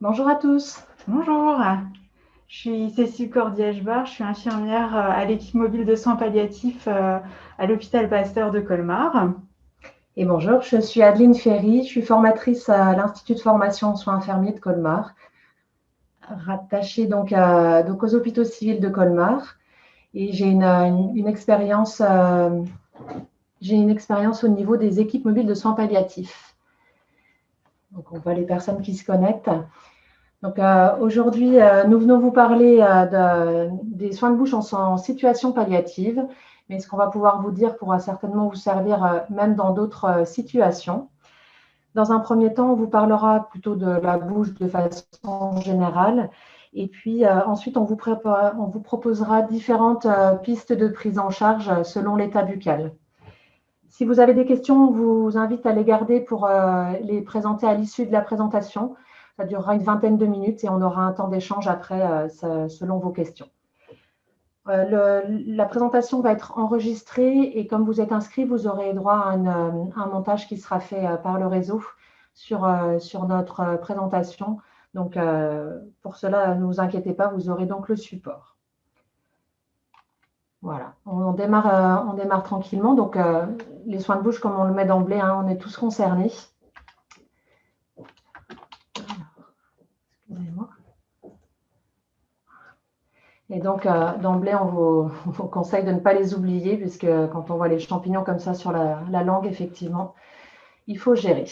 Bonjour à tous. Bonjour, je suis Cécile Cordiège-Bar, je suis infirmière à l'équipe mobile de soins palliatifs à l'hôpital Pasteur de Colmar. Et bonjour, je suis Adeline Ferry, je suis formatrice à l'Institut de formation en soins infirmiers de Colmar, rattachée donc aux hôpitaux civils de Colmar. Et j'ai une expérience au niveau des équipes mobiles de soins palliatifs. Donc on voit les personnes qui se connectent. Donc aujourd'hui, nous venons vous parler des soins de bouche en situation palliative. Mais ce qu'on va pouvoir vous dire pourra certainement vous servir même dans d'autres situations. Dans un premier temps, on vous parlera plutôt de la bouche de façon générale. Et puis ensuite, on vous proposera différentes pistes de prise en charge selon l'état buccal. Si vous avez des questions, on vous invite à les garder pour les présenter à l'issue de la présentation. Ça durera une vingtaine de minutes et on aura un temps d'échange après selon vos questions. La présentation va être enregistrée et comme vous êtes inscrit, vous aurez droit à un montage qui sera fait par le réseau sur notre présentation. Donc, pour cela, ne vous inquiétez pas, vous aurez donc le support. Voilà, on démarre tranquillement. Donc, les soins de bouche, comme on le met d'emblée, hein, on est tous concernés. Excusez-moi. Et donc, d'emblée, on vous conseille de ne pas les oublier, puisque quand on voit les champignons comme ça sur la langue, effectivement, il faut gérer.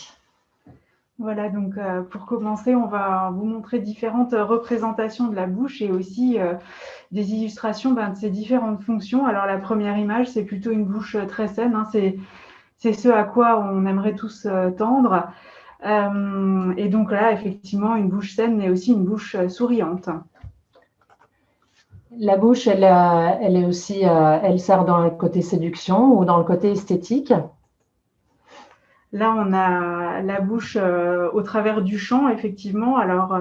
Voilà, donc pour commencer, on va vous montrer différentes représentations de la bouche et aussi des illustrations de ces différentes fonctions. Alors la première image, c'est plutôt une bouche très saine, hein, c'est ce à quoi on aimerait tous tendre. Et donc là, effectivement, une bouche saine, mais aussi une bouche souriante. La bouche, elle est aussi, elle sert dans le côté séduction ou dans le côté esthétique. Là, on a la bouche au travers du chant, effectivement, alors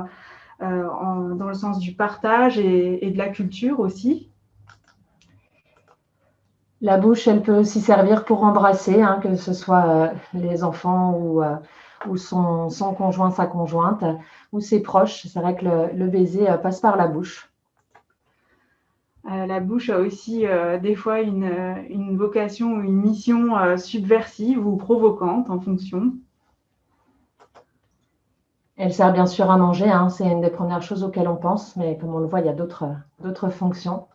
dans le sens du partage et de la culture aussi. La bouche, elle peut aussi servir pour embrasser, hein, que ce soit les enfants ou son conjoint, sa conjointe, ou ses proches. C'est vrai que le baiser passe par la bouche. La bouche a aussi des fois une vocation ou une mission subversive ou provocante en fonction. Elle sert bien sûr à manger, hein, c'est une des premières choses auxquelles on pense, mais comme on le voit, il y a d'autres fonctions.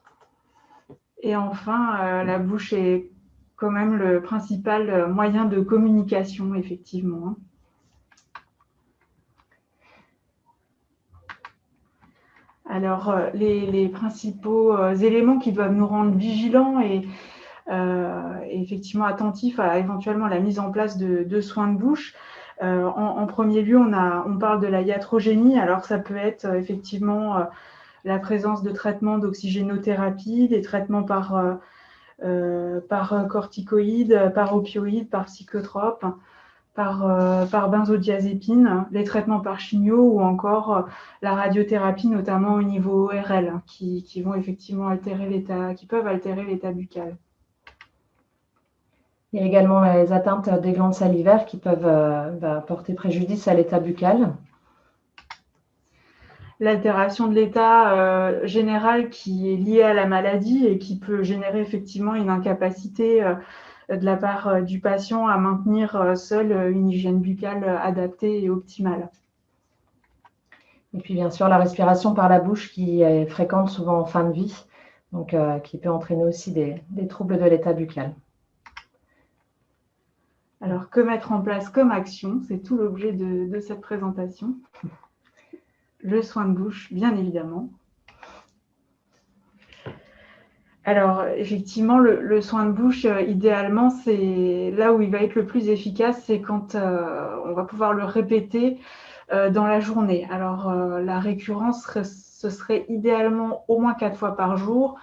Et enfin, la bouche est quand même le principal moyen de communication, effectivement. Alors, les principaux éléments qui doivent nous rendre vigilants et effectivement attentifs à éventuellement la mise en place de soins de bouche. En premier lieu, on parle de la iatrogénie. Alors, ça peut être effectivement la présence de traitements d'oxygénothérapie, des traitements par corticoïdes, par opioïdes, par psychotropes, par benzodiazépine, les traitements par chimio ou encore la radiothérapie, notamment au niveau ORL, qui vont effectivement altérer l'état, qui peuvent altérer l'état buccal. Il y a également les atteintes des glandes salivaires qui peuvent porter préjudice à l'état buccal. L'altération de l'état général qui est liée à la maladie et qui peut générer effectivement une incapacité de la part du patient à maintenir seul une hygiène buccale adaptée et optimale. Et puis bien sûr la respiration par la bouche qui est fréquente souvent en fin de vie, donc qui peut entraîner aussi des troubles de l'état buccal. Alors, que mettre en place comme action? C'est tout l'objet de cette présentation. Le soin de bouche, bien évidemment. Alors, effectivement, le soin de bouche, idéalement, c'est là où il va être le plus efficace, c'est quand on va pouvoir le répéter dans la journée. Alors, la récurrence, ce serait idéalement au moins 4 fois par jour.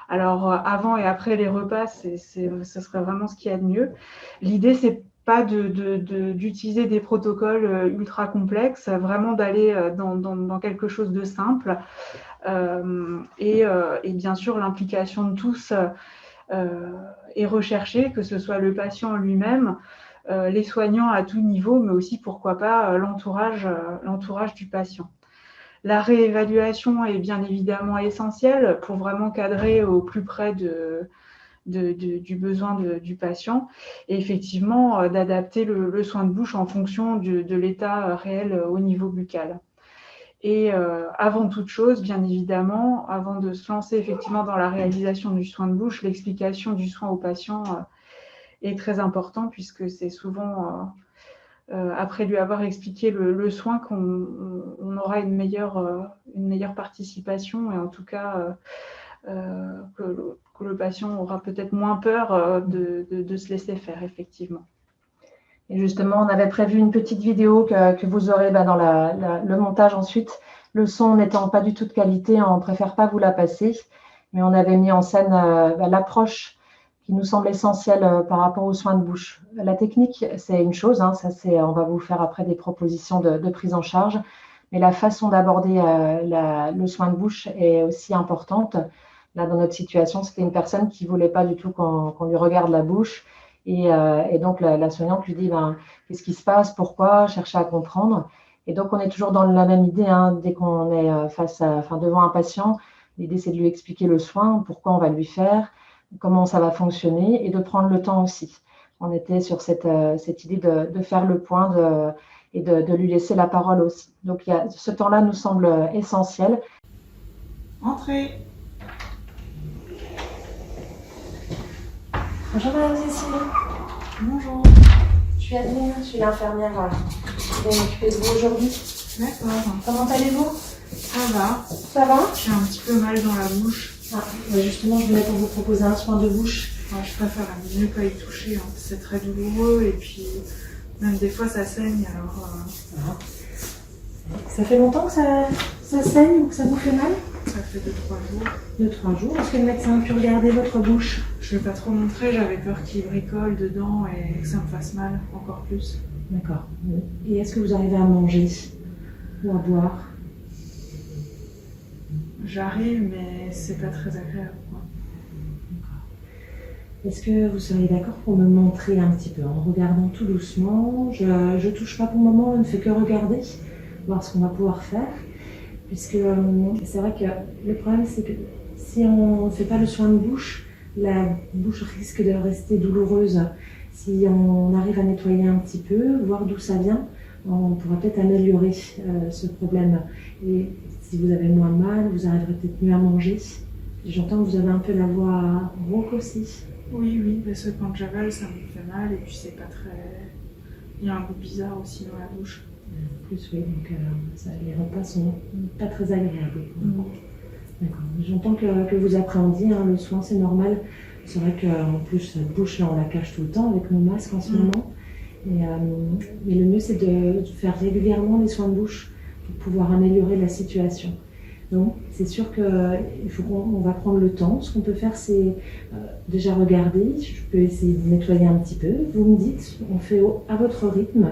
Alors, avant et après les repas, ce serait vraiment ce qu'il y a de mieux. L'idée, c'est pas d'utiliser des protocoles ultra complexes, vraiment d'aller dans quelque chose de simple. Et bien sûr, l'implication de tous est recherchée, que ce soit le patient lui-même, les soignants à tout niveau, mais aussi, pourquoi pas, l'entourage du patient. La réévaluation est bien évidemment essentielle pour vraiment cadrer au plus près du besoin du patient et effectivement d'adapter le soin de bouche en fonction de l'état réel au niveau buccal. Et avant toute chose, bien évidemment, avant de se lancer effectivement dans la réalisation du soin de bouche, l'explication du soin au patient est très important puisque c'est souvent après lui avoir expliqué le soin qu'on aura une meilleure participation et en tout cas que le patient aura peut-être moins peur de se laisser faire, effectivement. Et justement, on avait prévu une petite vidéo que vous aurez dans le montage ensuite. Le son n'étant pas du tout de qualité, on ne préfère pas vous la passer, mais on avait mis en scène l'approche qui nous semble essentielle par rapport aux soins de bouche. La technique, c'est une chose, hein, on va vous faire après des propositions de prise en charge, mais la façon d'aborder le soin de bouche est aussi importante. Là, dans notre situation, c'était une personne qui ne voulait pas du tout qu'on lui regarde la bouche. Et donc, la soignante lui dit qu'est-ce qui se passe, pourquoi, chercher à comprendre. Et donc, on est toujours dans la même idée, hein, dès qu'on est devant un patient, l'idée, c'est de lui expliquer le soin, pourquoi on va lui faire, comment ça va fonctionner et de prendre le temps aussi. On était sur cette idée de faire le point et de lui laisser la parole aussi. Donc, ce temps-là nous semble essentiel. Entrez. Bonjour Madame Cécile. Bonjour. Je suis Adeline, je suis l'infirmière qui va m'occuper de vous aujourd'hui. D'accord. Comment allez-vous? Ça va. Ça va? J'ai un petit peu mal dans la bouche. Justement, je venais pour vous proposer un soin de bouche. Je préfère mieux pas y toucher, hein. C'est très douloureux et puis même des fois ça saigne. Alors, Ça fait longtemps que ça saigne ou que ça vous fait mal? Ça fait 2-3 jours. 2-3 jours. Est-ce que le médecin a pu regarder votre bouche? Je ne vais pas trop montrer, j'avais peur qu'il bricole dedans et que ça me fasse mal encore plus. D'accord. Et est-ce que vous arrivez à manger ou à boire? J'arrive, mais c'est pas très agréable, quoi. Est-ce que vous seriez d'accord pour me montrer un petit peu en regardant tout doucement? Je touche pas pour le moment, je ne fais que regarder, voir ce qu'on va pouvoir faire. Puisque c'est vrai que le problème, c'est que si on ne fait pas le soin de bouche, la bouche risque de rester douloureuse. Si on arrive à nettoyer un petit peu, voir d'où ça vient, on pourra peut-être améliorer ce problème. Et si vous avez moins mal, vous arriverez peut-être mieux à manger. J'entends que vous avez un peu la voix rauque aussi. Oui, parce que quand j'avale, ça me fait mal et puis c'est pas très... Il y a un goût bizarre aussi dans la bouche. En plus, oui, donc les repas sont pas très agréables. D'accord. J'entends que vous appréhendiez, hein, le soin, c'est normal. C'est vrai qu'en plus, la bouche, là, on la cache tout le temps avec nos masques en ce moment. Mais le mieux, c'est de faire régulièrement les soins de bouche pour pouvoir améliorer la situation. Donc, c'est sûr qu'on va prendre le temps. Ce qu'on peut faire, c'est déjà regarder. Je peux essayer de nettoyer un petit peu. Vous me dites, on fait à votre rythme.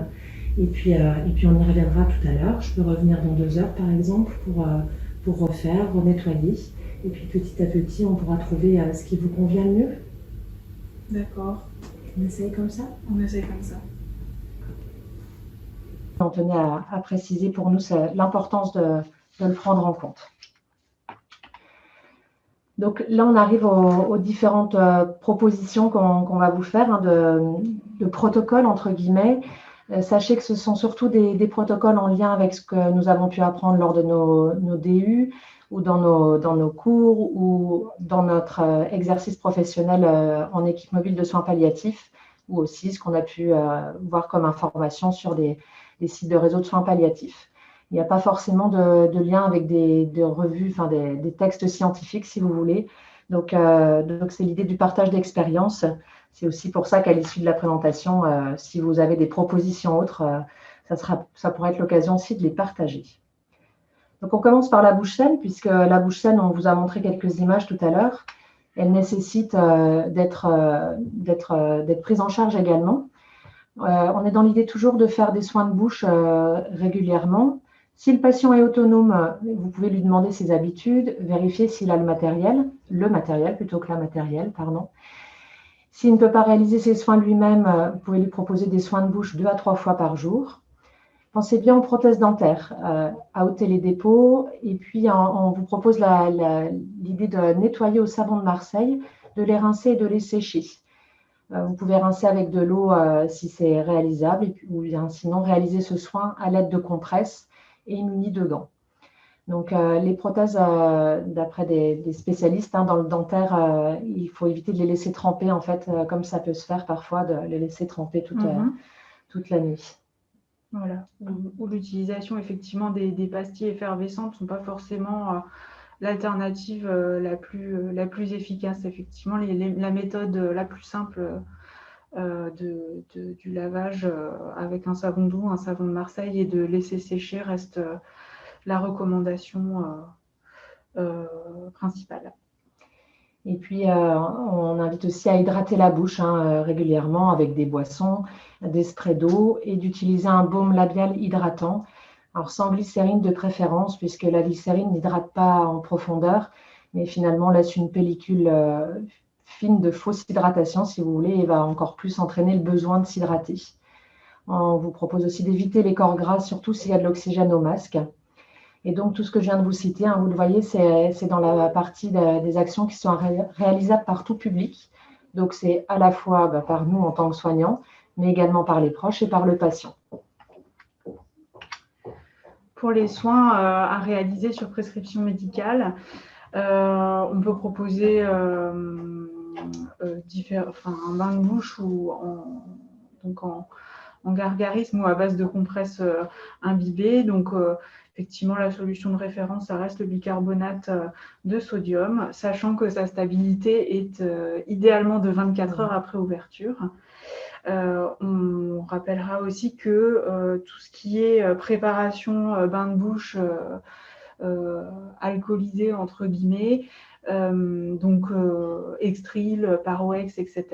Et puis on y reviendra tout à l'heure. Je peux revenir dans 2 heures, par exemple, pour refaire, renettoyer. Et puis petit à petit, on pourra trouver ce qui vous convient le mieux. D'accord. On essaye comme ça? On essaye comme ça. On tenait à préciser pour nous l'importance de le prendre en compte. Donc là, on arrive aux différentes propositions qu'on va vous faire, hein, de protocoles, entre guillemets. Sachez que ce sont surtout des protocoles en lien avec ce que nous avons pu apprendre lors de nos DU ou dans nos cours ou dans notre exercice professionnel en équipe mobile de soins palliatifs ou aussi ce qu'on a pu voir comme information sur des sites de réseau de soins palliatifs. Il n'y a pas forcément de lien avec des revues, enfin des textes scientifiques, si vous voulez. Donc c'est l'idée du partage d'expériences. C'est aussi pour ça qu'à l'issue de la présentation, si vous avez des propositions autres, ça pourrait être l'occasion aussi de les partager. Donc, on commence par la bouche saine, puisque la bouche saine, on vous a montré quelques images tout à l'heure. Elle nécessite d'être prise en charge également. On est dans l'idée toujours de faire des soins de bouche régulièrement. Si le patient est autonome, vous pouvez lui demander ses habitudes, vérifier s'il a le matériel plutôt que la matérielle, pardon. S'il ne peut pas réaliser ses soins lui-même, vous pouvez lui proposer des soins de bouche 2 à 3 fois par jour. Pensez bien aux prothèses dentaires, à ôter les dépôts. Et puis, on vous propose l'idée de nettoyer au savon de Marseille, de les rincer et de les sécher. Vous pouvez rincer avec de l'eau si c'est réalisable, ou bien sinon réaliser ce soin à l'aide de compresses et munis de gants. Donc, les prothèses, d'après des spécialistes dans le dentaire, il faut éviter de les laisser tremper, en fait, comme ça peut se faire parfois, de les laisser tremper toute la nuit. Voilà, ou l'utilisation effectivement des pastilles effervescentes ne sont pas forcément l'alternative la plus efficace. Effectivement, la méthode la plus simple du lavage avec un savon doux, un savon de Marseille et de laisser sécher reste la recommandation principale. Et puis, on invite aussi à hydrater la bouche régulièrement avec des boissons, des sprays d'eau et d'utiliser un baume labial hydratant. Alors, sans glycérine de préférence, puisque la glycérine n'hydrate pas en profondeur, mais finalement laisse une pellicule fine de fausse hydratation, si vous voulez, et va encore plus entraîner le besoin de s'hydrater. On vous propose aussi d'éviter les corps gras, surtout s'il y a de l'oxygène au masque. Et donc, tout ce que je viens de vous citer, vous le voyez, c'est dans la partie des actions qui sont réalisables par tout public. Donc, c'est à la fois par nous en tant que soignants, mais également par les proches et par le patient. Pour les soins à réaliser sur prescription médicale, on peut proposer un bain de bouche ou en gargarisme ou à base de compresses imbibées. Donc, effectivement, la solution de référence, ça reste le bicarbonate de sodium, sachant que sa stabilité est idéalement de 24 heures après ouverture. On rappellera aussi que tout ce qui est préparation bain de bouche alcoolisé, entre guillemets, donc Extril, Paroex, etc.,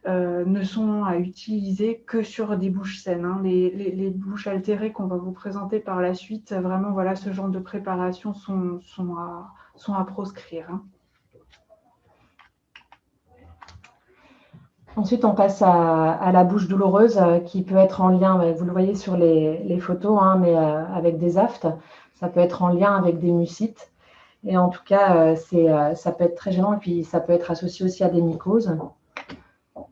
ne sont à utiliser que sur des bouches saines. Les bouches altérées qu'on va vous présenter par la suite, vraiment, voilà, ce genre de préparation sont à proscrire. Ensuite, on passe à la bouche douloureuse qui peut être en lien, vous le voyez sur les photos, mais avec des aftes. Ça peut être en lien avec des mucites. Et en tout cas, ça peut être très gênant et puis ça peut être associé aussi à des mycoses.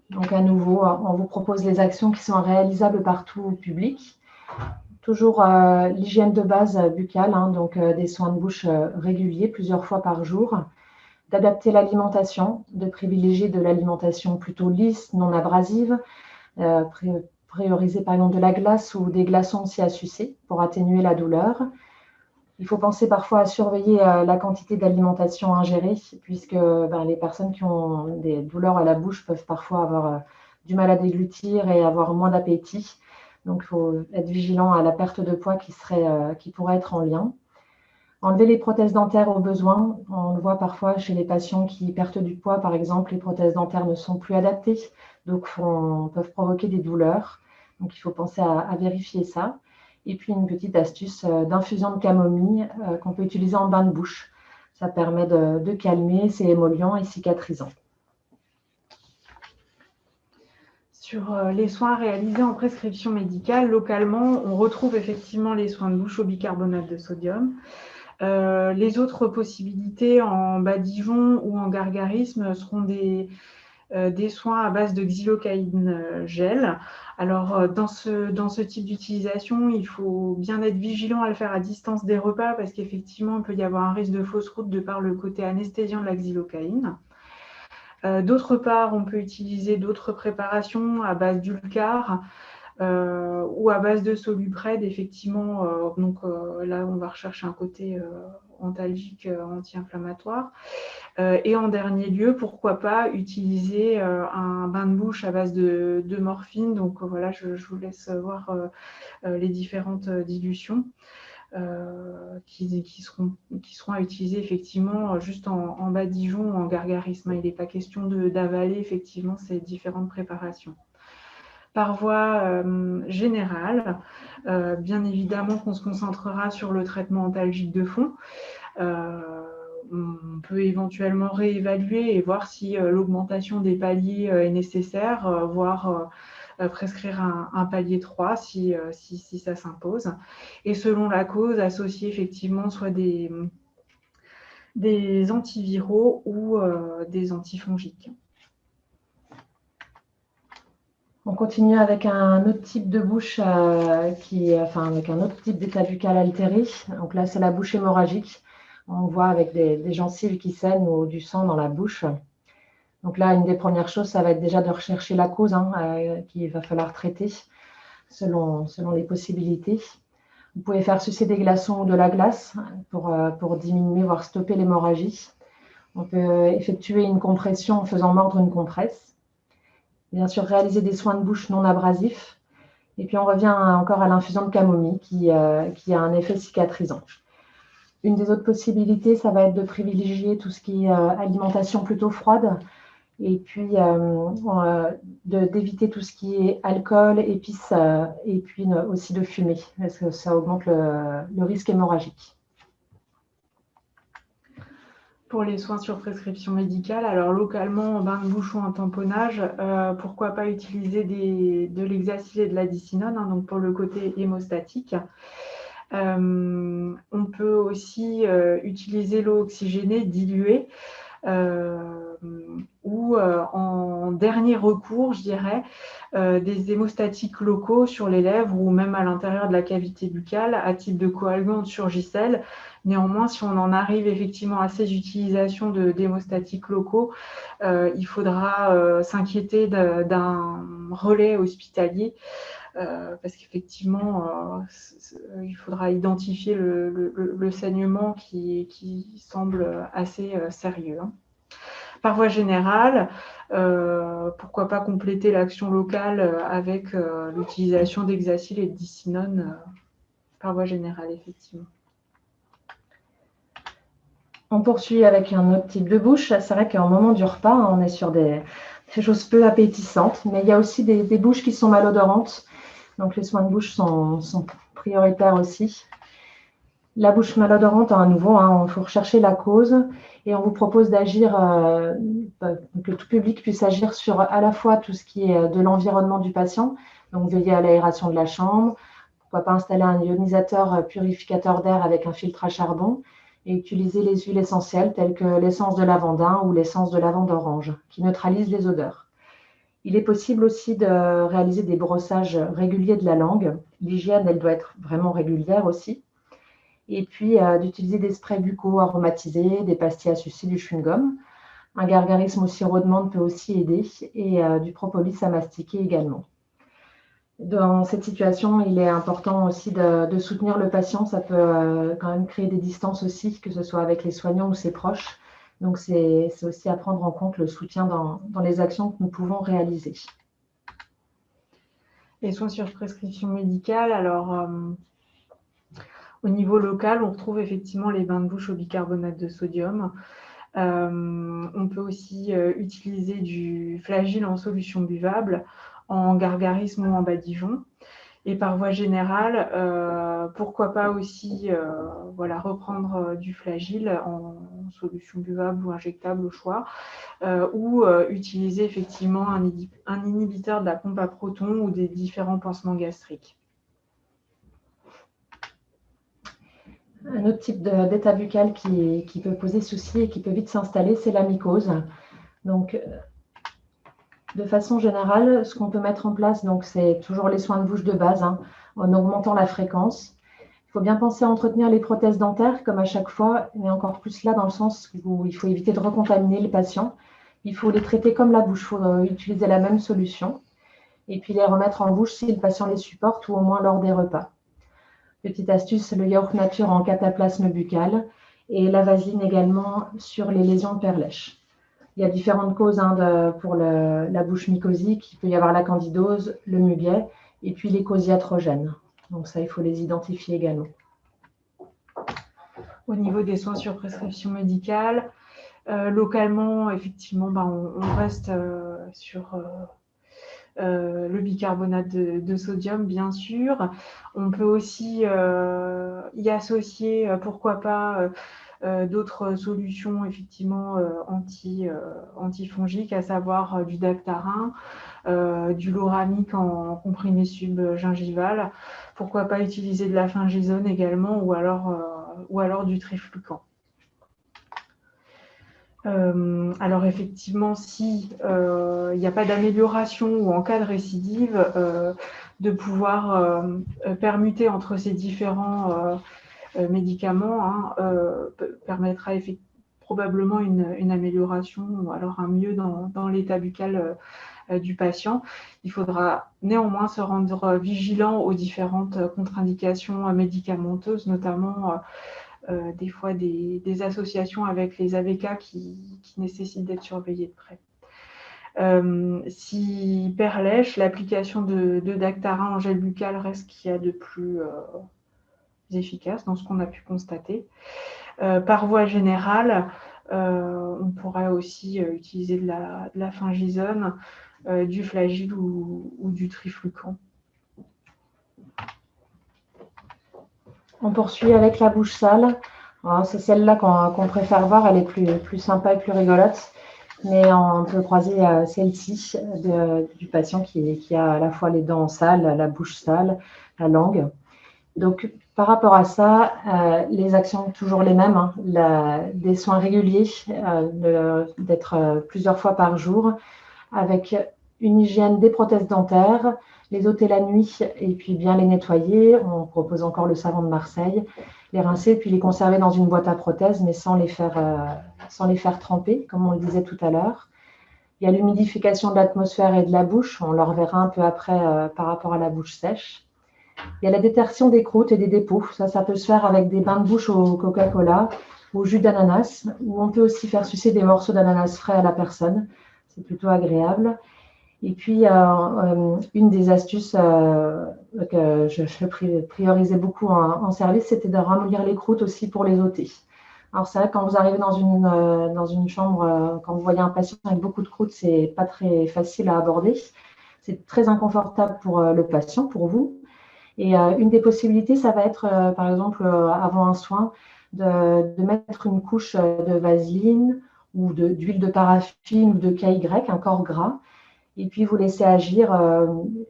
Donc, à nouveau, on vous propose les actions qui sont réalisables par tout public. Toujours l'hygiène de base buccale, donc des soins de bouche réguliers, plusieurs fois par jour. D'adapter l'alimentation, de privilégier de l'alimentation plutôt lisse, non abrasive, prioriser par exemple de la glace ou des glaçons aussi à sucer pour atténuer la douleur. Il faut penser parfois à surveiller la quantité d'alimentation ingérée, puisque les personnes qui ont des douleurs à la bouche peuvent parfois avoir du mal à déglutir et avoir moins d'appétit. Donc, il faut être vigilant à la perte de poids qui pourrait être en lien. Enlever les prothèses dentaires au besoin. On le voit parfois chez les patients qui perdent du poids, par exemple, les prothèses dentaires ne sont plus adaptées, donc peuvent provoquer des douleurs. Donc, il faut penser à vérifier ça. Et puis, une petite astuce d'infusion de camomille qu'on peut utiliser en bain de bouche. Ça permet de calmer, c'est émollient et cicatrisant. Sur les soins réalisés en prescription médicale, localement, on retrouve effectivement les soins de bouche au bicarbonate de sodium. Les autres possibilités en badigeon ou en gargarisme seront des soins à base de xylocaïne gel. Alors, dans ce type d'utilisation, il faut bien être vigilant à le faire à distance des repas parce qu'effectivement, il peut y avoir un risque de fausse route de par le côté anesthésiant de la xylocaïne. D'autre part, on peut utiliser d'autres préparations à base d'Ulcar ou à base de Soluprède, effectivement. Là, on va rechercher un côté antalgique, anti-inflammatoire. Et en dernier lieu, pourquoi pas utiliser un bain de bouche à base de morphine. Donc voilà, je vous laisse voir les différentes dilutions qui seront à utiliser effectivement juste en badigeon ou en gargarisme. Il n'est pas question d'avaler effectivement ces différentes préparations. Par voie générale, bien évidemment qu'on se concentrera sur le traitement antalgique de fond. On peut éventuellement réévaluer et voir si l'augmentation des paliers est nécessaire, voire prescrire un palier 3 si ça s'impose. Et selon la cause, associer effectivement soit des antiviraux ou des antifongiques. On continue avec un autre type de bouche, avec un autre type d'état buccal altéré. Donc là, c'est la bouche hémorragique. On voit avec des gencives qui saignent ou du sang dans la bouche. Donc là, une des premières choses, ça va être déjà de rechercher la cause qu'il va falloir traiter selon les possibilités. Vous pouvez faire sucer des glaçons ou de la glace pour diminuer, voire stopper l'hémorragie. On peut effectuer une compression en faisant mordre une compresse. Bien sûr, réaliser des soins de bouche non abrasifs. Et puis, on revient encore à l'infusion de camomille qui a un effet cicatrisant. Une des autres possibilités, ça va être de privilégier tout ce qui est alimentation plutôt froide et puis d'éviter tout ce qui est alcool, épices et puis aussi de fumer parce que ça augmente le risque hémorragique. Pour les soins sur prescription médicale, alors localement en bain de bouche ou en tamponnage, pourquoi pas utiliser de l'hexacil et de la dicinone, donc pour le côté hémostatique. On peut aussi utiliser l'eau oxygénée diluée ou en dernier recours, je dirais, des hémostatiques locaux sur les lèvres ou même à l'intérieur de la cavité buccale à type de coagulant de Surgicel. Néanmoins, si on en arrive effectivement à ces utilisations d'hémostatiques locaux, il faudra s'inquiéter d'un relais hospitalier parce qu'effectivement, il faudra identifier le saignement qui semble assez sérieux. Par voie générale, pourquoi pas compléter l'action locale avec l'utilisation d'hexacil et de dicinone par voie générale, effectivement. On poursuit avec un autre type de bouche. C'est vrai qu'au moment du repas, on est sur des choses peu appétissantes, mais il y a aussi des bouches qui sont malodorantes. Donc, les soins de bouche sont prioritaires aussi. La bouche malodorante, à nouveau, il faut rechercher la cause et on vous propose d'agir, que tout public puisse agir sur à la fois tout ce qui est de l'environnement du patient, donc veiller à l'aération de la chambre, pourquoi pas installer un ionisateur purificateur d'air avec un filtre à charbon et utiliser les huiles essentielles telles que l'essence de lavandin ou l'essence de lavande orange qui neutralisent les odeurs. Il est possible aussi de réaliser des brossages réguliers de la langue. L'hygiène, elle doit être vraiment régulière aussi. Et puis d'utiliser des sprays buccaux aromatisés, des pastilles à sucer, du chewing-gum. Un gargarisme au sirop de menthe peut aussi aider et du propolis à mastiquer également. Dans cette situation, il est important aussi de soutenir le patient. Ça peut quand même créer des distances aussi, que ce soit avec les soignants ou ses proches. Donc, c'est aussi à prendre en compte le soutien dans les actions que nous pouvons réaliser. Les soins sur prescription médicale, alors au niveau local, on retrouve effectivement les bains de bouche au bicarbonate de sodium. On peut aussi utiliser du flagyl en solution buvable, en gargarisme ou en badigeon. Et par voie générale, pourquoi pas aussi reprendre du flagyl en solution buvable ou injectable au choix, ou utiliser effectivement un inhibiteur de la pompe à protons ou des différents pansements gastriques. Un autre type d'état buccal qui peut poser souci et qui peut vite s'installer, c'est la mycose. Donc, de façon générale, ce qu'on peut mettre en place, c'est toujours les soins de bouche de base, en augmentant la fréquence. Il faut bien penser à entretenir les prothèses dentaires, comme à chaque fois, mais encore plus là dans le sens où il faut éviter de recontaminer les patients. Il faut les traiter comme la bouche, il faut utiliser la même solution, et puis les remettre en bouche si le patient les supporte, ou au moins lors des repas. Petite astuce, le yaourt nature en cataplasme buccal, et la vaseline également sur les lésions de perlèche. Il y a différentes causes pour la bouche mycosique. Il peut y avoir la candidose, le muguet et puis les causes iatrogènes. Donc ça, il faut les identifier également. Au niveau des soins sur prescription médicale, localement, effectivement, on reste sur le bicarbonate de sodium, bien sûr. On peut aussi y associer, pourquoi pas, d'autres solutions effectivement antifongiques, à savoir du dactarin, du loramique en comprimé subgingival. Pourquoi pas utiliser de la fingisone également, ou alors du triflucan. Alors effectivement, si il n'y a pas d'amélioration, ou en cas de récidive, de pouvoir permuter entre ces différents médicaments, hein, permettra probablement une amélioration, ou alors un mieux dans l'état buccal du patient. Il faudra néanmoins se rendre vigilant aux différentes contre-indications médicamenteuses, notamment des fois des associations avec les AVK qui nécessitent d'être surveillées de près. Si hyperlèche, l'application de dactarin en gel buccal reste ce qu'il y a de plus efficace dans ce qu'on a pu constater. Par voie générale, on pourrait aussi utiliser de la fingisone, du flagyl ou du triflucan. On poursuit avec la bouche sale. C'est celle-là qu'on préfère voir, elle est plus sympa et plus rigolote. Mais on peut croiser celle-ci du patient qui a à la fois les dents sales, la bouche sale, la langue. Donc, par rapport à ça, les actions toujours les mêmes, hein. Des soins réguliers, d'être plusieurs fois par jour, avec une hygiène des prothèses dentaires, les ôter la nuit et puis bien les nettoyer. On propose encore le savon de Marseille, les rincer puis les conserver dans une boîte à prothèses, mais sans les faire tremper, comme on le disait tout à l'heure. Il y a l'humidification de l'atmosphère et de la bouche, on le reverra un peu après par rapport à la bouche sèche. Il y a la détertion des croûtes et des dépôts. Ça peut se faire avec des bains de bouche au Coca-Cola, au jus d'ananas, ou on peut aussi faire sucer des morceaux d'ananas frais à la personne. C'est plutôt agréable. Et puis, une des astuces que je priorisais beaucoup en service, c'était de ramollir les croûtes aussi pour les ôter. Alors, c'est vrai, quand vous arrivez dans une chambre, quand vous voyez un patient avec beaucoup de croûtes, c'est pas très facile à aborder. C'est très inconfortable pour le patient, pour vous. Et une des possibilités, ça va être, par exemple, avant un soin, de mettre une couche de vaseline ou d'huile de paraffine ou de KY, un corps gras, et puis vous laissez agir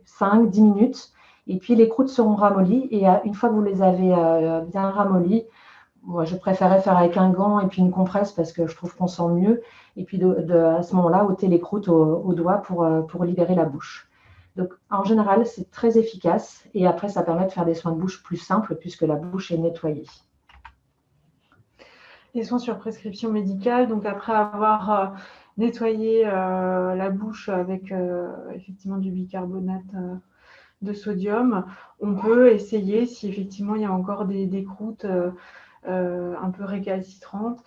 5-10 minutes, et puis les croûtes seront ramollies, et une fois que vous les avez bien ramollies, moi je préférais faire avec un gant et puis une compresse parce que je trouve qu'on sent mieux, et puis à ce moment-là, ôter les croûtes au doigt pour libérer la bouche. Donc en général, c'est très efficace, et après ça permet de faire des soins de bouche plus simples puisque la bouche est nettoyée. Les soins sur prescription médicale, donc après avoir nettoyé la bouche avec effectivement du bicarbonate de sodium, on peut essayer, si effectivement il y a encore des croûtes un peu récalcitrantes,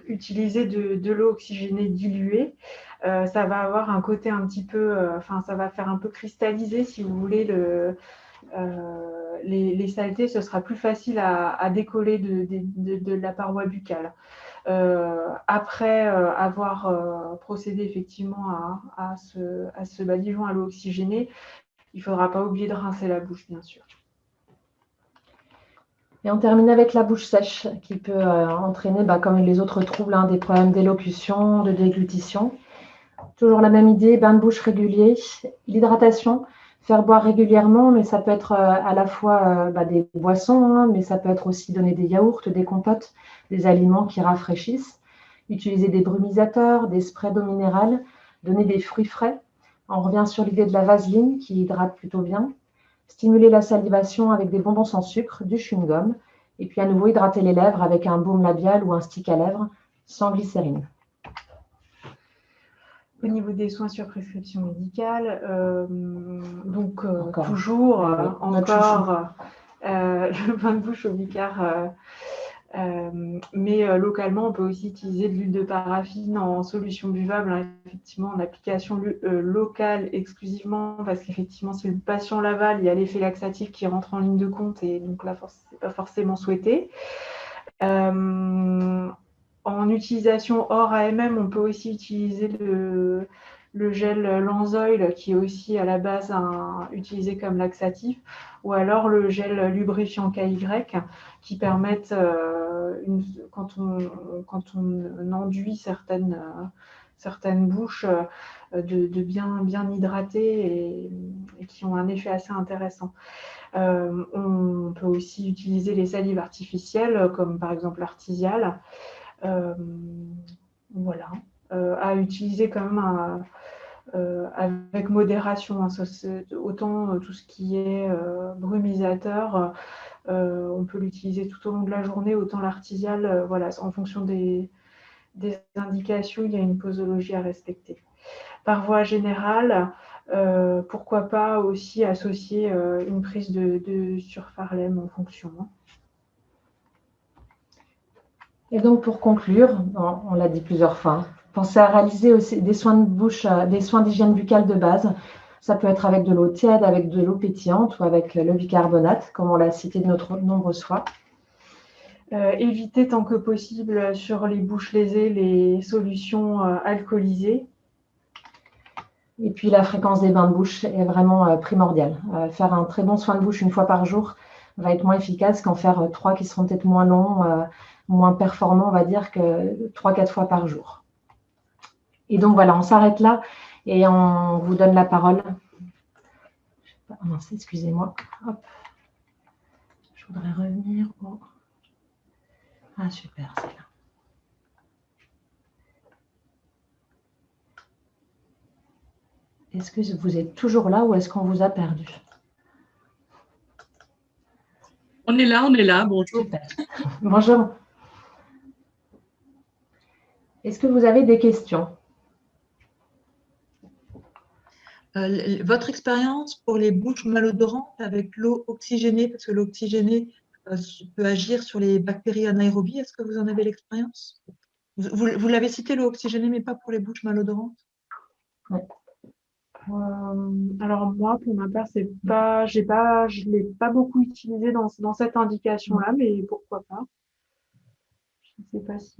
utiliser de l'eau oxygénée diluée. Ça va avoir un côté un petit peu, ça va faire un peu cristalliser, si vous voulez, les saletés. Ce sera plus facile à décoller de la paroi buccale. Après avoir procédé effectivement à ce badigeon à l'eau oxygénée, il ne faudra pas oublier de rincer la bouche, bien sûr. Et on termine avec la bouche sèche, qui peut entraîner, comme les autres troubles, des problèmes d'élocution, de déglutition. Toujours la même idée, bain de bouche régulier, l'hydratation, faire boire régulièrement, mais ça peut être à la fois des boissons, mais ça peut être aussi donner des yaourts, des compotes, des aliments qui rafraîchissent, utiliser des brumisateurs, des sprays d'eau minérale, donner des fruits frais. On revient sur l'idée de la vaseline qui hydrate plutôt bien. Stimuler la salivation avec des bonbons sans sucre, du chewing-gum, et puis à nouveau hydrater les lèvres avec un baume labial ou un stick à lèvres sans glycérine. Au niveau des soins sur prescription médicale, toujours encore le bain de bouche au bicard, mais localement, on peut aussi utiliser de l'huile de paraffine en solution buvable, effectivement en application locale exclusivement, parce qu'effectivement, si le patient l'avale, il y a l'effet laxatif qui rentre en ligne de compte, et donc là, c'est pas forcément souhaité. En utilisation hors AMM, on peut aussi utiliser le gel Lanzoil qui est aussi à la base utilisé comme laxatif, ou alors le gel lubrifiant KY qui permettent, quand on enduit certaines bouches, de bien hydrater et qui ont un effet assez intéressant. On peut aussi utiliser les salives artificielles, comme par exemple l'artisial. Voilà. À utiliser quand même avec modération. Hein. Autant tout ce qui est brumisateur, on peut l'utiliser tout au long de la journée, autant l'artisial, voilà, en fonction des indications, il y a une posologie à respecter. Par voie générale, pourquoi pas aussi associer une prise de surfarlem en fonction. Hein. Et donc, pour conclure, on l'a dit plusieurs fois, pensez à réaliser aussi des soins de bouche, des soins d'hygiène buccale de base. Ça peut être avec de l'eau tiède, avec de l'eau pétillante ou avec le bicarbonate, comme on l'a cité de nombreuses fois. Éviter tant que possible sur les bouches lésées les solutions alcoolisées. Et puis, la fréquence des bains de bouche est vraiment primordiale. Faire un très bon soin de bouche une fois par jour va être moins efficace qu'en faire 3 qui seront peut-être moins longs, moins performants, on va dire, que 3-4 fois par jour. Et donc, voilà, on s'arrête là et on vous donne la parole. Mince, excusez-moi. Hop. Je voudrais revenir au... Ah, super, c'est là. Est-ce que vous êtes toujours là ou est-ce qu'on vous a perdu? On est là, bonjour. Super. Bonjour. Est-ce que vous avez des questions? Votre expérience pour les bouches malodorantes avec l'eau oxygénée, parce que l'eau oxygénée peut agir sur les bactéries anaérobies, est-ce que vous en avez l'expérience? Vous l'avez cité, l'eau oxygénée, mais pas pour les bouches malodorantes? Ouais. Alors moi, pour ma part, je l'ai pas beaucoup utilisé dans cette indication-là, mais pourquoi pas. Je ne sais pas si.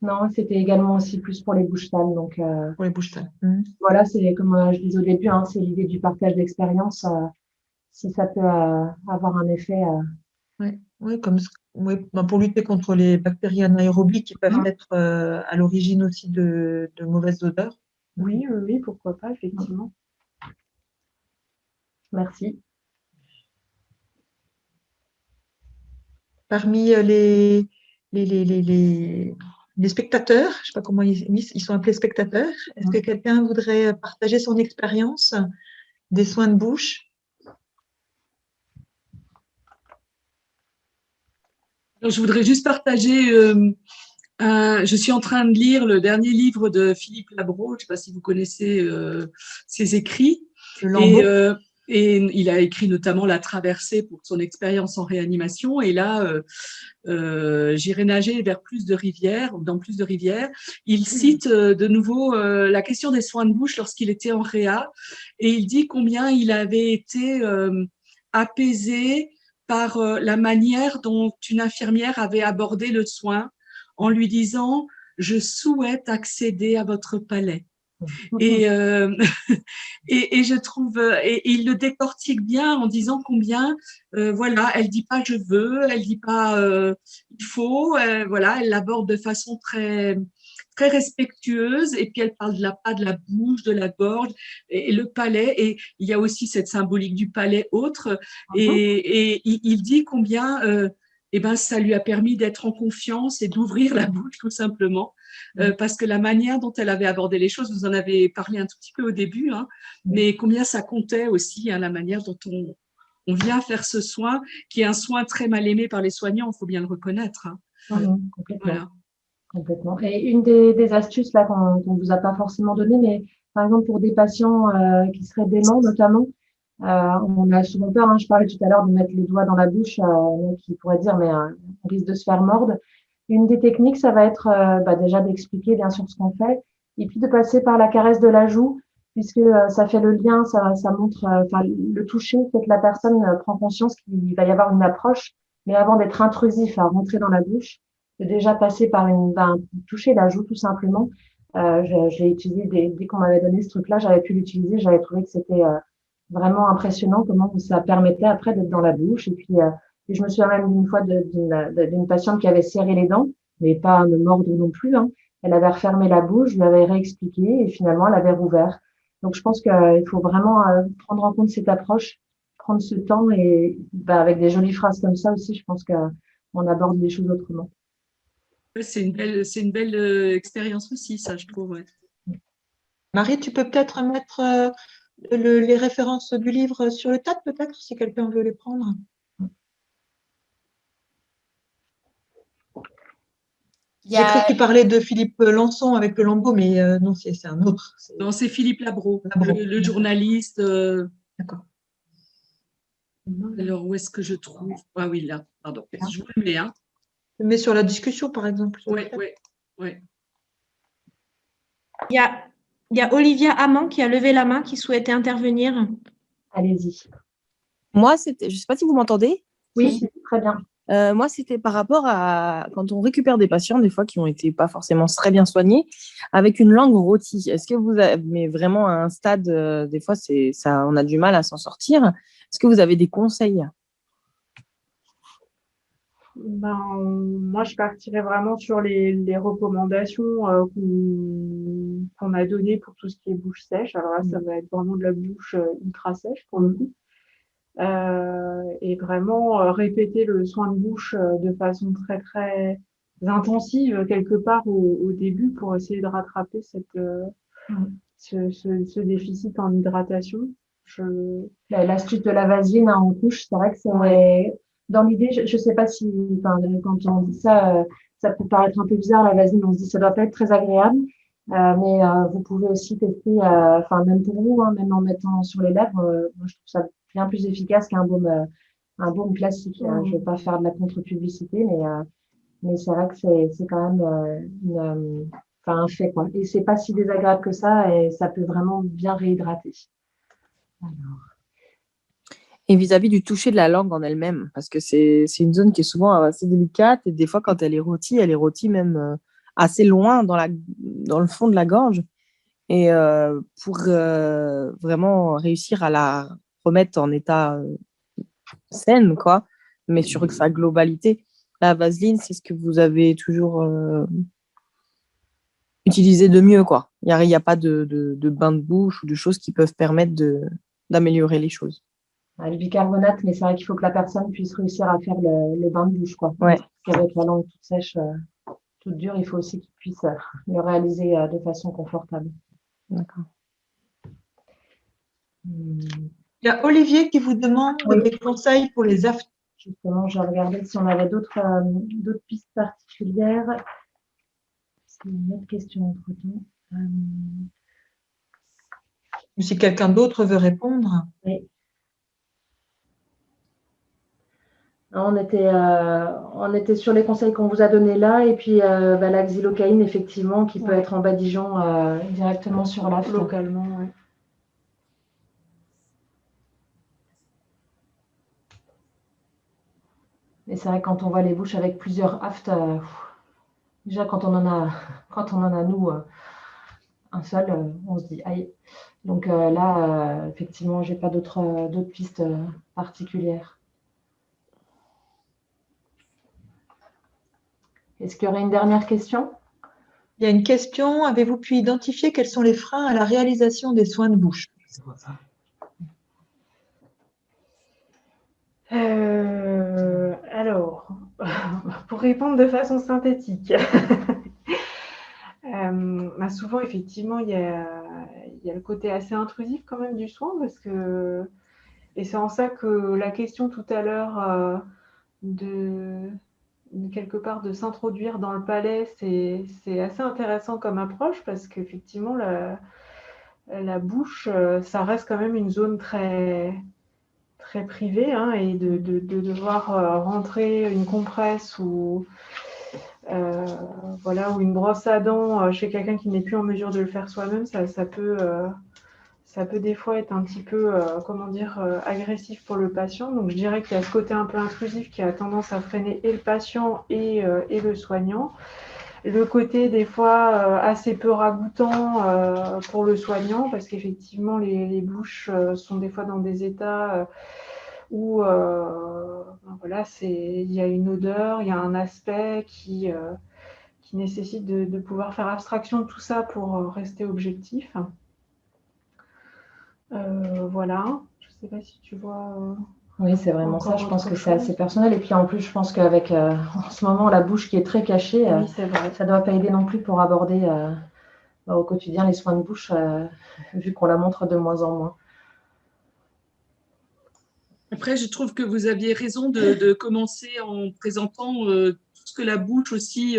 Non, c'était également aussi plus pour les bouches sales. Donc, pour les bouches sales. Voilà, c'est comme je disais au début, hein, c'est l'idée du partage d'expérience. Si ça peut avoir un effet. Oui, pour lutter contre les bactéries anaérobies qui peuvent être à l'origine aussi de mauvaises odeurs. Oui, pourquoi pas, effectivement. Merci. Parmi les spectateurs, je ne sais pas comment ils sont appelés spectateurs, est-ce que quelqu'un voudrait partager son expérience des soins de bouche? Alors, je voudrais juste partager, je suis en train de lire le dernier livre de Philippe Labro, je ne sais pas si vous connaissez ses écrits. Et il a écrit notamment La Traversée pour son expérience en réanimation. Et là, j'irai nager dans plus de rivières. Il cite de nouveau la question des soins de bouche lorsqu'il était en réa. Et il dit combien il avait été apaisé par la manière dont une infirmière avait abordé le soin en lui disant « Je souhaite accéder à votre palais ». Et je trouve, et il le décortique bien en disant combien, voilà, elle dit pas je veux, elle dit pas il faut, voilà, elle l'aborde de façon très très respectueuse et puis elle parle pas de la bouche, de la gorge et le palais, et il y a aussi cette symbolique du palais autre, et il dit combien eh ben, ça lui a permis d'être en confiance et d'ouvrir la bouche tout simplement, parce que la manière dont elle avait abordé les choses, vous en avez parlé un tout petit peu au début, hein, mais combien ça comptait aussi, hein, la manière dont on vient faire ce soin, qui est un soin très mal aimé par les soignants, il faut bien le reconnaître. Hein. Complètement. Voilà. Complètement. Et une des astuces là qu'on ne vous a pas forcément donné, mais par exemple pour des patients qui seraient déments notamment, on a souvent peur, hein, je parlais tout à l'heure de mettre les doigts dans la bouche, qui pourrait dire mais on risque de se faire mordre. Une des techniques, ça va être déjà d'expliquer bien sûr ce qu'on fait, et puis de passer par la caresse de la joue, puisque ça fait le lien, ça montre, le toucher fait que la personne prend conscience qu'il va y avoir une approche, mais avant d'être intrusif à rentrer dans la bouche, de déjà passer par toucher la joue tout simplement, J'ai utilisé dès qu'on m'avait donné ce truc-là, j'avais pu l'utiliser. J'avais trouvé que c'était vraiment impressionnant comment ça permettait après d'être dans la bouche. Et je me souviens même d'une fois d'une patiente qui avait serré les dents, mais pas à me mordre non plus, hein. Elle avait refermé la bouche, je lui avais réexpliqué et finalement elle avait rouvert. Donc je pense qu'il faut vraiment prendre en compte cette approche, prendre ce temps et avec des jolies phrases comme ça aussi, je pense qu'on aborde les choses autrement. Ouais, c'est une belle expérience aussi, ça, je trouve. Ouais. Marie, tu peux peut-être mettre les références du livre sur le chat, peut-être, si quelqu'un veut les prendre. J'ai cru que tu parlais de Philippe Lançon avec le lambeau, mais non, c'est un autre. Non, c'est Philippe Labro, Labro. le journaliste. D'accord. Alors, où est-ce que je trouve? Ah oui, là, pardon. Je vous le mets, hein. Je le mets sur la discussion, par exemple. Oui. Il y a Olivia Amand qui a levé la main, qui souhaitait intervenir. Allez-y. Moi, je ne sais pas si vous m'entendez. Oui, très bien. Moi, c'était par rapport à quand on récupère des patients, des fois qui ont été pas forcément très bien soignés, avec une langue rôtie. Est-ce que vous avez, mais vraiment à un stade, des fois, on a du mal à s'en sortir. Est-ce que vous avez des conseils? Moi, je partirais vraiment sur les recommandations qu'on a données pour tout ce qui est bouche sèche. Alors là, ça va être vraiment de la bouche ultra sèche pour le coup. Et vraiment répéter le soin de bouche de façon très, très intensive quelque part au début pour essayer de rattraper ce déficit en hydratation. L'astuce de la vaseline en couche, c'est vrai que c'est dans l'idée, je sais pas si, quand on dit ça, ça peut paraître un peu bizarre, la vaseline, on se dit ça doit pas être très agréable, mais vous pouvez aussi tester, même pour vous, hein, même en mettant sur les lèvres, moi je trouve ça bien plus efficace qu'un baume classique. Je vais pas faire de la contre-publicité, mais c'est vrai que c'est quand même un fait, quoi. Et c'est pas si désagréable que ça, et ça peut vraiment bien réhydrater. Alors. Et vis-à-vis du toucher de la langue en elle-même, parce que c'est une zone qui est souvent assez délicate, et des fois, quand elle est rôtie même assez loin dans le fond de la gorge. Et pour vraiment réussir à la remettre en état saine, quoi, mais sur sa globalité, la vaseline, c'est ce que vous avez toujours utilisé de mieux, quoi. Il n'y a pas de bain de bouche ou de choses qui peuvent permettre d'améliorer les choses. Le bicarbonate, mais c'est vrai qu'il faut que la personne puisse réussir à faire le bain de bouche, quoi. Ouais. Parce qu'avec la langue toute sèche, toute dure, il faut aussi qu'il puisse le réaliser de façon confortable. D'accord. Il y a Olivier qui vous demande des conseils pour les aphthonies. Justement, j'ai regardé si on avait d'autres pistes particulières. C'est une autre question entre-temps. Si quelqu'un d'autre veut répondre. Oui. On était sur les conseils qu'on vous a donnés là, et puis la xylocaïne, effectivement, qui peut être en badigeon directement sur l'aphte. Localement, oui. Et c'est vrai que quand on voit les bouches avec plusieurs aftes, déjà quand on en a nous un seul, on se dit aïe. Donc là, effectivement, j'ai pas d'autres pistes particulières. Est-ce qu'il y aurait une dernière question? Il y a une question. Avez-vous pu identifier quels sont les freins à la réalisation des soins de bouche? Alors, pour répondre de façon synthétique, souvent, effectivement, il y a le côté assez intrusif quand même du soin, et c'est en ça que la question tout à l'heure quelque part de s'introduire dans le palais, c'est assez intéressant comme approche, parce qu'effectivement, la bouche, ça reste quand même une zone très, très privée, hein, et de devoir rentrer une compresse ou une brosse à dents chez quelqu'un qui n'est plus en mesure de le faire soi-même, ça peut des fois être un petit peu, agressif pour le patient. Donc je dirais qu'il y a ce côté un peu intrusif qui a tendance à freiner et le patient et le soignant. le côté des fois assez peu ragoûtant pour le soignant, parce qu'effectivement les bouches sont des fois dans des états où voilà, il y a une odeur, il y a un aspect qui nécessite de pouvoir faire abstraction de tout ça pour rester objectif. Voilà, je ne sais pas si tu vois. Oui, c'est vraiment ça. Je encore pense autre que c'est chose. assez personnel. Et puis en plus, je pense qu'avec en ce moment la bouche qui est très cachée, Oui, c'est vrai. ça ne doit pas aider non plus pour aborder au quotidien les soins de bouche, vu qu'on la montre de moins en moins. Après, je trouve que vous aviez raison de commencer en présentant tout ce que la bouche aussi,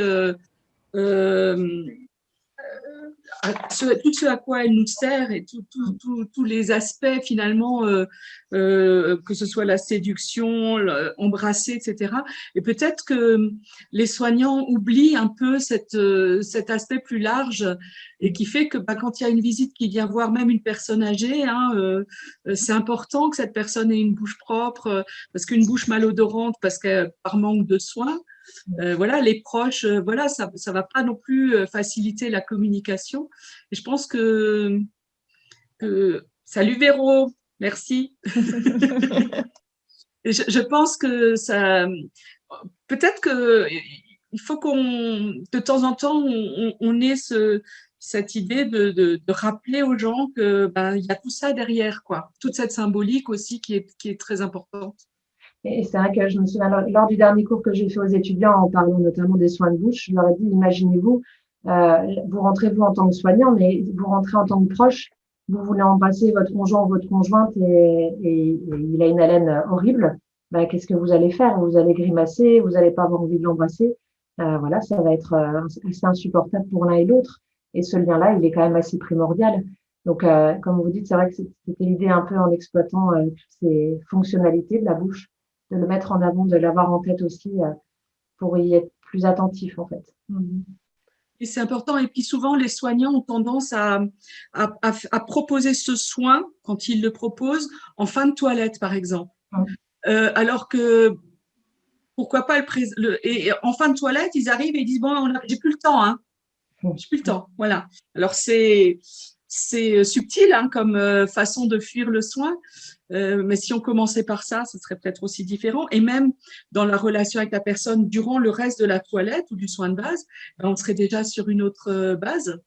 tout ce à quoi elle nous sert et tous les aspects finalement, que ce soit la séduction, embrasser, etc. Et peut-être que les soignants oublient un peu cet aspect plus large et qui fait que quand il y a une visite qui vient voir même une personne âgée, c'est important que cette personne ait une bouche propre, parce qu'une bouche malodorante, parce que par manque de soins, voilà, les proches, voilà, ça va pas non plus faciliter la communication. Et je pense que salut Véro, merci. Et je pense que ça, peut-être que il faut qu'on, de temps en temps, on ait cette idée de rappeler aux gens que il y a tout ça derrière, quoi. Toute cette symbolique aussi qui est très importante. Et c'est vrai que je me souviens, lors du dernier cours que j'ai fait aux étudiants, en parlant notamment des soins de bouche, je leur ai dit, imaginez-vous, vous rentrez vous en tant que soignant, mais vous rentrez en tant que proche, vous voulez embrasser votre conjoint ou votre conjointe et il a une haleine horrible, qu'est-ce que vous allez faire? Vous allez grimacer, vous n'allez pas avoir envie de l'embrasser. Voilà, ça va être assez insupportable pour l'un et l'autre. Et ce lien-là, il est quand même assez primordial. Donc, comme vous dites, c'est vrai que c'était l'idée un peu en exploitant toutes ces fonctionnalités de la bouche, de le mettre en avant, de l'avoir en tête aussi pour y être plus attentif en fait. Et c'est important. Et puis souvent, les soignants ont tendance à proposer ce soin, quand ils le proposent, en fin de toilette, par exemple. Alors que, pourquoi pas et en fin de toilette, ils arrivent et ils disent, bon, j'ai plus le temps, hein. J'ai plus le temps. Voilà. Alors, c'est subtil comme façon de fuir le soin. Mais si on commençait par ça, ce serait peut-être aussi différent. Et même dans la relation avec la personne durant le reste de la toilette ou du soin de base, on serait déjà sur une autre base.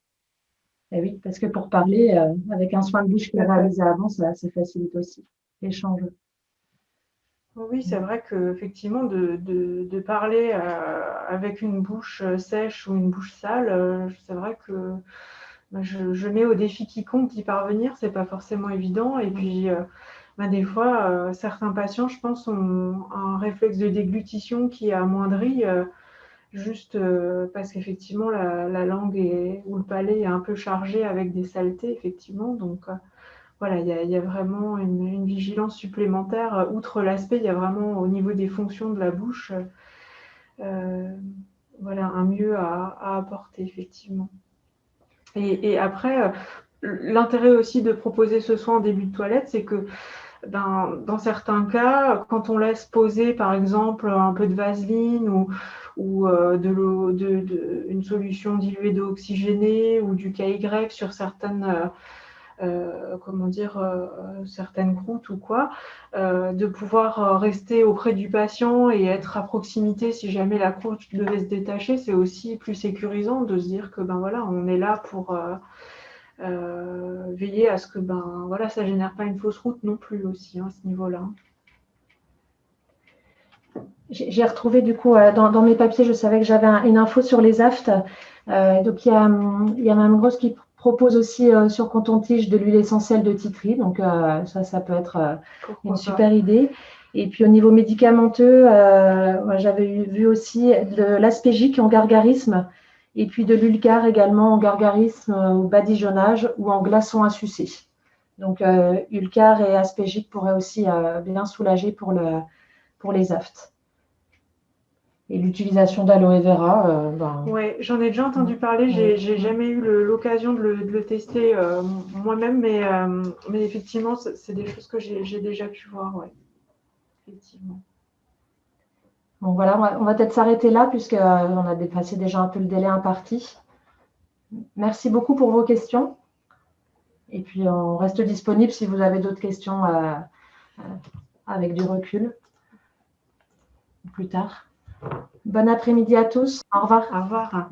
Et oui, parce que pour parler, avec un soin de bouche qui est réalisé avant, ça facilite aussi l'échange. Oui, c'est vrai qu'effectivement, de parler avec une bouche sèche ou une bouche sale, c'est vrai que je mets au défi quiconque d'y parvenir, c'est pas forcément évident. Et puis, des fois, certains patients, je pense, ont un réflexe de déglutition qui est amoindri, juste parce qu'effectivement, la langue ou le palais est un peu chargé avec des saletés, effectivement. Donc, voilà, il y a vraiment une vigilance supplémentaire. Outre l'aspect, il y a vraiment au niveau des fonctions de la bouche, voilà, un mieux à apporter, effectivement. Et après, l'intérêt aussi de proposer ce soin en début de toilette, c'est que dans certains cas, quand on laisse poser, par exemple, un peu de vaseline ou une solution diluée d'eau oxygénée ou du KY sur certaines, certaines croûtes ou quoi, de pouvoir rester auprès du patient et être à proximité si jamais la croûte devait se détacher, c'est aussi plus sécurisant de se dire que voilà, on est là pour veiller à ce que voilà, ça génère pas une fausse route non plus aussi à ce niveau-là. J'ai retrouvé du coup dans mes papiers, je savais que j'avais une info sur les aftes. Donc il y a Mme Grosse qui propose aussi sur coton-tige de l'huile essentielle de titri. Donc ça peut être une super idée. Et puis au niveau médicamenteux, j'avais vu aussi de l'aspégique en gargarisme et puis de l'ulcar également en gargarisme au badigeonnage ou en glaçon à sucer. Donc ulcar et aspégique pourraient aussi bien soulager pour les aftes. Et l'utilisation d'aloe vera. Oui, j'en ai déjà entendu parler, j'ai jamais eu l'occasion de le tester moi-même, mais effectivement, c'est des choses que j'ai déjà pu voir, ouais. Effectivement. Bon, voilà, on va peut-être s'arrêter là puisqu'on a dépassé déjà un peu le délai imparti. Merci beaucoup pour vos questions. Et puis, on reste disponible si vous avez d'autres questions avec du recul plus tard. Bon après-midi à tous. Au revoir. Au revoir.